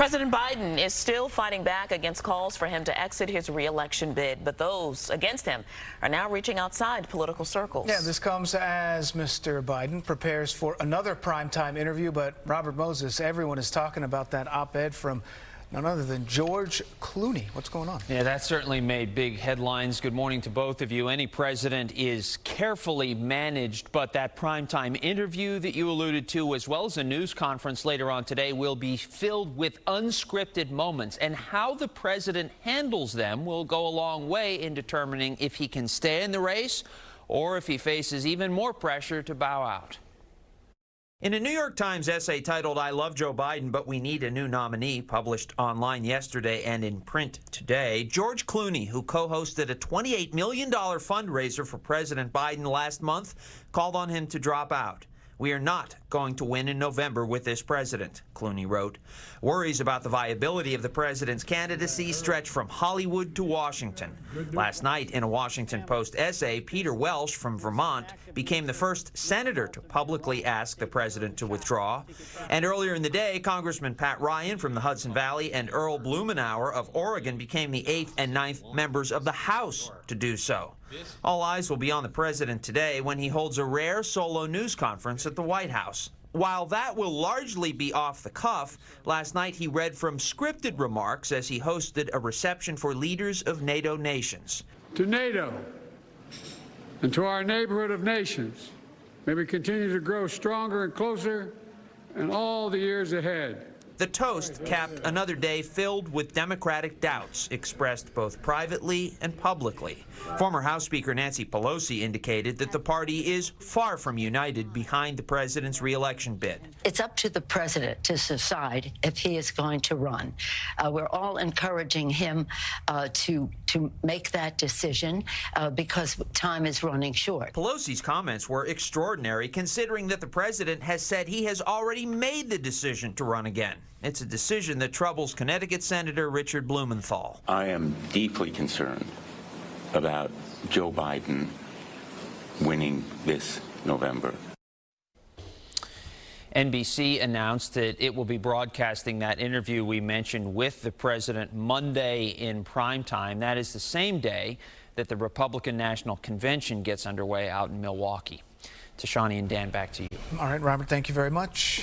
President Biden is still fighting back against calls for him to exit his re-election bid, but those against him are now reaching outside political circles. Yeah, this comes as Mr. Biden prepares for another primetime interview, but Robert Moses, everyone is talking about that op-ed from none other than George Clooney. What's going on? Yeah, that certainly made big headlines. Good morning to both of you. Any president is carefully managed, but that primetime interview that you alluded to, as well as a news conference later on today, will be filled with unscripted moments. And how the president handles them will go a long way in determining if he can stay in the race or if he faces even more pressure to bow out. In a New York Times essay titled, "I Love Joe Biden, but We Need a New Nominee," published online yesterday and in print today, George Clooney, who co-hosted a $28 million fundraiser for President Biden last month, called on him to drop out. "We are not going to win in November with this president," Clooney wrote. Worries about the viability of the president's candidacy stretch from Hollywood to Washington. Last night, in a Washington Post essay, Peter Welsh from Vermont became the first senator to publicly ask the president to withdraw. And earlier in the day, Congressman Pat Ryan from the Hudson Valley and Earl Blumenauer of Oregon became the 8th and 9th members of the House to do so. All eyes will be on the president today when he holds a rare solo news conference at the White House. While that will largely be off the cuff, last night he read from scripted remarks as he hosted a reception for leaders of NATO nations. To NATO and to our neighborhood of nations, may we continue to grow stronger and closer in all the years ahead. The toast capped another day filled with Democratic doubts expressed both privately and publicly. Former House Speaker Nancy Pelosi indicated that the party is far from united behind the president's re-election bid. It's up to the president to decide if he is going to run. We're all encouraging him to make that decision because time is running short. Pelosi's comments were extraordinary, considering that the president has said he has already made the decision to run again. It's a decision that troubles Connecticut Senator Richard Blumenthal. I am deeply concerned about Joe Biden winning this November. NBC announced that it will be broadcasting that interview we mentioned with the president Monday in primetime. That is the same day that the Republican National Convention gets underway out in Milwaukee. Tashani and Dan, back to you. All right, Robert, thank you very much.